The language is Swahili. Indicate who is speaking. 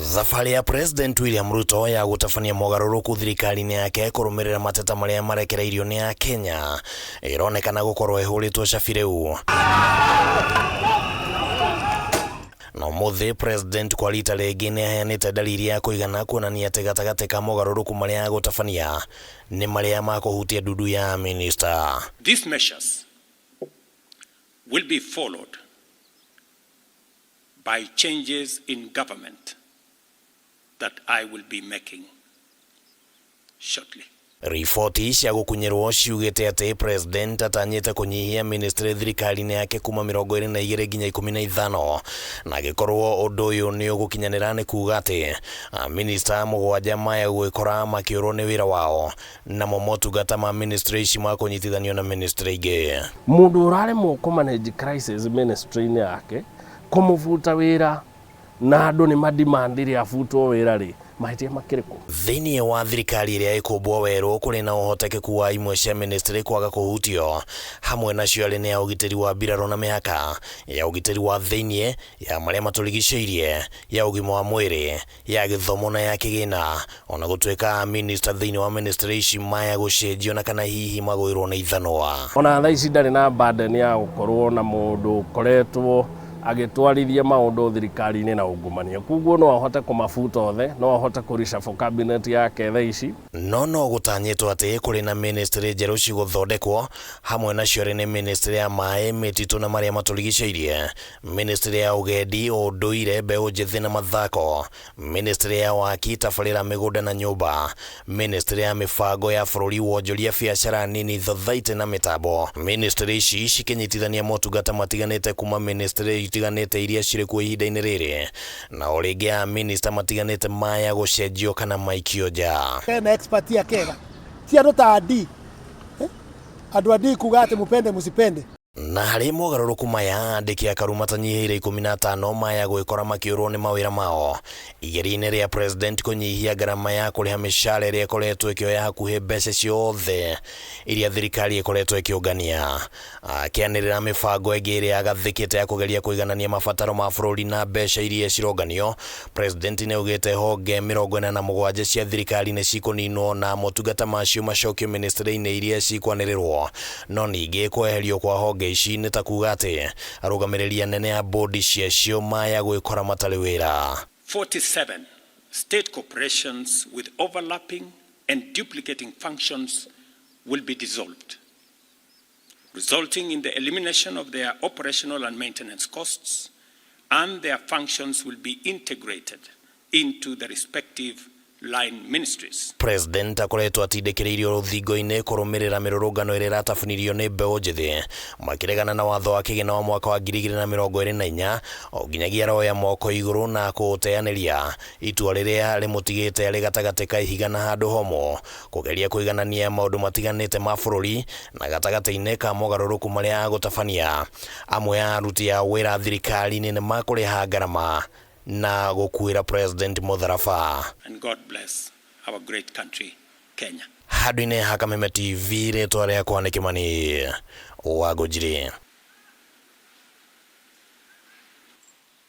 Speaker 1: Thabarĩ ya President William Ruto ya gũtabania mogarũrũku thirikari-inĩ yake kũrũmĩrĩra mateta marĩa marekereirio nĩ Akenya ĩronekana gũkorwo ĩhũrĩtwo cabi rĩu. Na ũmũthĩ President kwa rita rĩngĩ nĩ aheanĩte dalili ya kũigana kuonania atĩ gatagatĩ ka mogarũrũku marĩa agũtabania nĩ marĩa ma kũhutia ndudu ya minister.
Speaker 2: These measures will be followed by changes in government that I will be making shortly.
Speaker 1: Riboti cia gũkunyĩrwo ciugĩte atĩ President atanyĩte kũnyihia ministry thirikari-inĩ yake kuma 22 nginya 15 na gĩkorwo ũndũ ũyũ nĩ ũgũkinyanĩra nĩ kuuga atĩ minister mũgwanja maya gwĩkora makĩũrwo nĩ wĩra wao na motungata ma ministry ici ma kũnyitithanio na ministry ingĩ.
Speaker 3: Mũndũ ũraremwo kũmanage crisis ministry-inĩ yake kũmũbuta wĩra na andũ nĩ madimandire abutwo wĩra rĩ mahĩtia makĩrĩkũ.
Speaker 1: Thĩinĩ wa thirikari ĩrĩa ĩkũmbwo werũ kũrĩ na ũhotekeku wa imwe cia ministry kwaga kũhutio, hamwe nacio arĩ nĩ ya ũgitĩri wa mbirarũ na mĩhaka, ya ũgitĩri wa thĩinĩ, ya marĩa matũrigicĩirie, ya ũgima wa mwĩrĩ, ya gĩthomo na ya kĩgĩna, ona gũtuĩka minister thĩinĩ wa ministry ici maya gũcenjio na kana hihi magũirwo nĩ ithanwa.
Speaker 3: Ona thaa ici ndarĩ na burden ya gũkorwo na mũndũ ũkoretwo agĩtwarithia maũndũ thirikari-inĩ na ungumania, koguo no ahote kũmabuta othe, no ahote kũricabũ cabinet yake thaa ici.
Speaker 1: No gũtanyĩtwo atĩ kũrĩ na ministry njerũ cigũthondekwo, hamwe nacio arĩ nĩ ministry ya maĩ, mĩtitũ na marĩa matũrigicĩirie, ministry ya ũgendi, ũndũire, mbeũ njĩthĩ na mathako, ministry ya waki, tabarĩra, mĩgũnda na nyũmba, ministry ya mĩbango ya bũrũri, wonjoria, biacara nini, thothaitĩ na mĩtambo. Ministry ici cikĩnyitithania motungata matiganĩte kuma ministry itiganĩte iria cirĩ kuo ihinda-inĩ rĩrĩ, na o rĩngĩ minister matiganĩte maya gũcenjio kana maikio nja.
Speaker 4: Kena expert ya kega ti andũ ta adi andũ adi kuga atĩ mũpende mũsipende.
Speaker 1: Na harĩ mogarũrũku maya andĩki a Karũ matanyihĩire 15 maya gwĩkora makĩũrwo nĩ mawĩra mao igeri-inĩ rĩa President kũnyihia ngarama ya kũrĩha mĩcara ĩrĩa ĩkoretwo ĩkĩoya hakuhĩ mbeca ciothe iria thirikari ĩkoretwo ĩkĩũngania. Akĩanĩrĩra mĩbango ĩngĩ ĩrĩa agathĩkĩte ya kũgeria kũiganania mabataro ma bũrũri na mbeca iria cironganio, President nĩ augĩte honge 47 cia thirikari nĩ cikũninwo na motungata macio macokio ministry-inĩ iria cikwanĩrĩrwo, no ningĩ kweherio kwa honge ici nĩ ta kuga atĩ arũgamĩrĩri anene a bodi ciacio maya gwĩkora matarĩ wĩra.
Speaker 2: 47 state corporations with overlapping and duplicating functions will be dissolved, resulting in the elimination of their operational and maintenance costs, and their functions will be integrated into the respective line ministries.
Speaker 1: President akoretwo atindĩkĩrĩirio rũthingo-inĩ kũrũmĩrĩra mĩrũrũngano ĩrĩa ĩratabanirio nĩ mbeũ njĩthĩ makĩregana na watho wa kĩgĩna wa mwaka wa 2024 o nginyagia roya moko igũrũ na kũũteanĩria itua rĩrĩa rĩmũtigĩte rĩ gatagatĩ ka ihiga na handũ homo kũgeria kũiganania maũndũ matiganĩte ma bũrũri na gatagatĩ-inĩ ka mogarũrũku marĩa agũtabania. Amwe a aruti a wĩra thirikari-inĩ nĩ makũrĩha ngarama na gũkuĩra President mũtharaba.
Speaker 2: And God bless our great country, Kenya.
Speaker 1: Handũ-inĩ ha Kameme TV rĩtwa rĩakwa nĩ Kĩmani Wangũnjiri.